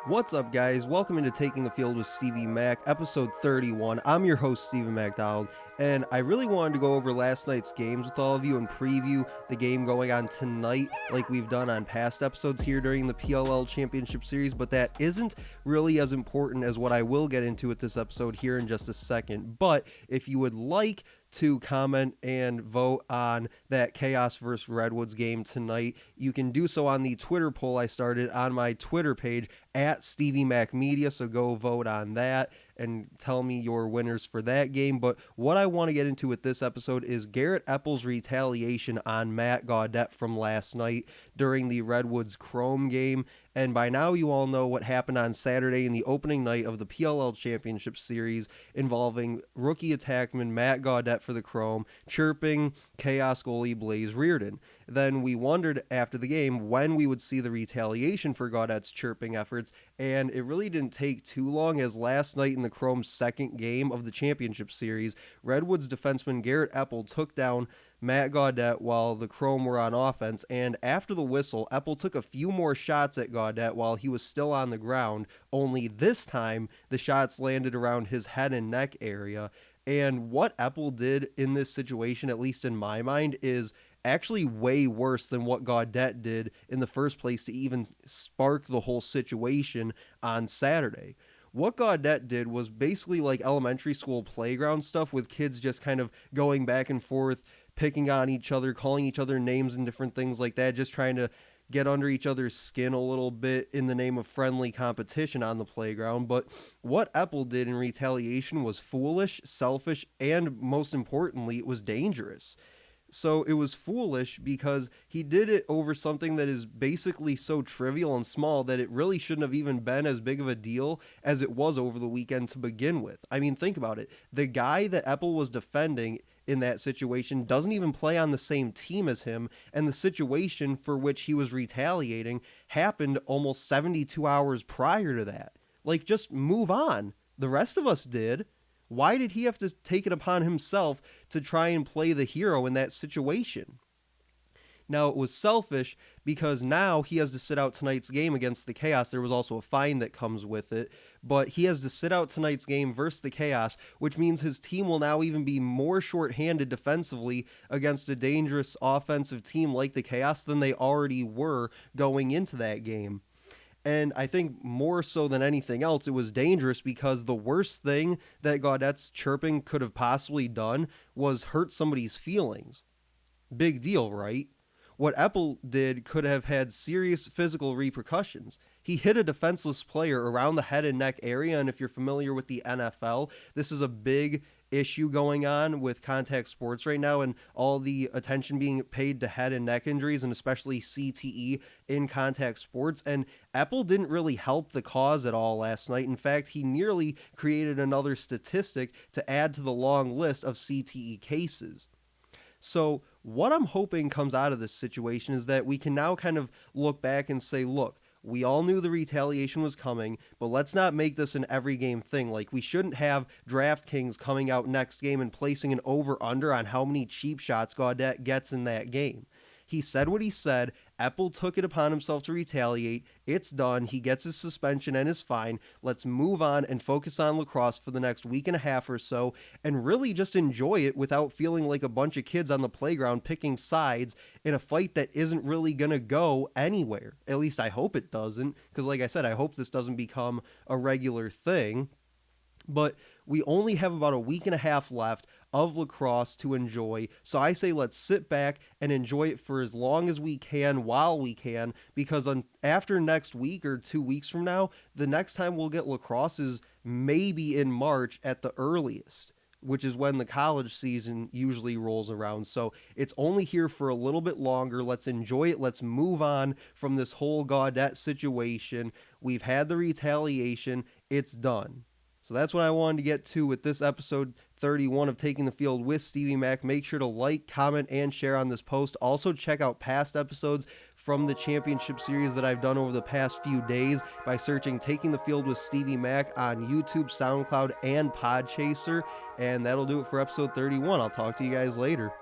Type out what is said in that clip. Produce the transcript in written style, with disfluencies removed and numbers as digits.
What's up, guys? Welcome into Taking the Field with Stevie Mac, episode 31. I'm your host, Stephen MacDonald, and I really wanted to go over last night's games with all of you and preview the game going on tonight like we've done on past episodes here during the PLL Championship Series, but that isn't really as important as what I will get into with this episode here in just a second. But if you would like to comment and vote on that Chaos versus Redwoods game tonight, you can do so on the Twitter poll I started on my Twitter page at Stevie Mac Media, so go vote on that and tell me your winners for that game. But what I want to get into with this episode is Garrett Epple's retaliation on Matt Gaudet from last night during the Redwoods Chrome game. And by now you all know what happened on Saturday in the opening night of the PLL Championship Series involving rookie attackman Matt Gaudet for the Chrome, chirping Chaos goalie Blaze Riorden. Then we wondered after the game when we would see the retaliation for Gaudet's chirping efforts, and it really didn't take too long, as last night in the Chrome's second game of the championship series, Redwoods defenseman Garrett Epple took down Matt Gaudet while the Chrome were on offense, and after the whistle, Epple took a few more shots at Gaudet while he was still on the ground, only this time the shots landed around his head and neck area. And what Epple did in this situation, at least in my mind, is actually way worse than what Gaudet did in the first place to even spark the whole situation on Saturday. What Gaudet did was basically like elementary school playground stuff, with kids just kind of going back and forth, picking on each other, calling each other names and different things like that, just trying to get under each other's skin a little bit in the name of friendly competition on the playground. But what Epple did in retaliation was foolish, selfish, and most importantly, it was dangerous. So it was foolish because he did it over something that is basically so trivial and small that it really shouldn't have even been as big of a deal as it was over the weekend to begin with. I mean, think about it. The guy that Epple was defending in that situation doesn't even play on the same team as him, and the situation for which he was retaliating happened almost 72 hours prior to that. Like, just move on. The rest of us did. Why did he have to take it upon himself to try and play the hero in that situation? Now, it was selfish because now he has to sit out tonight's game against the Chaos. There was also a fine that comes with it, but he has to sit out tonight's game versus the Chaos, which means his team will now even be more shorthanded defensively against a dangerous offensive team like the Chaos than they already were going into that game. And I think more so than anything else, it was dangerous because the worst thing that Gaudet's chirping could have possibly done was hurt somebody's feelings. Big deal, right? What Epple did could have had serious physical repercussions. He hit a defenseless player around the head and neck area, and if you're familiar with the NFL, this is a big issue going on with contact sports right now, and all the attention being paid to head and neck injuries, and especially CTE in contact sports. And Epple didn't really help the cause at all last night. In fact, he nearly created another statistic to add to the long list of CTE cases. So what I'm hoping comes out of this situation is that we can now kind of look back and say, look, we all knew the retaliation was coming, but let's not make this an every game thing. Like, we shouldn't have DraftKings coming out next game and placing an over-under on how many cheap shots Gaudet gets in that game. He said what he said. Epple took it upon himself to retaliate. It's done. He gets his suspension and his fine. Let's move on and focus on lacrosse for the next week and a half or so and really just enjoy it without feeling like a bunch of kids on the playground picking sides in a fight that isn't really going to go anywhere. At least I hope it doesn't, because like I said, I hope this doesn't become a regular thing. But we only have about a week and a half left of lacrosse to enjoy, so I say let's sit back and enjoy it for as long as we can while we can, because after next week or 2 weeks from now, the next time we'll get lacrosse is maybe in March at the earliest, which is when the college season usually rolls around. So it's only here for a little bit longer. Let's enjoy it. Let's move on from this whole Gaudet situation. We've had the retaliation. It's done. So that's what I wanted to get to with this episode 31 of Taking the Field with Stevie Mac. Make sure to like, comment, and share on this post. Also, check out past episodes from the championship series that I've done over the past few days by searching Taking the Field with Stevie Mac on YouTube, SoundCloud, and Podchaser. And that'll do it for episode 31. I'll talk to you guys later.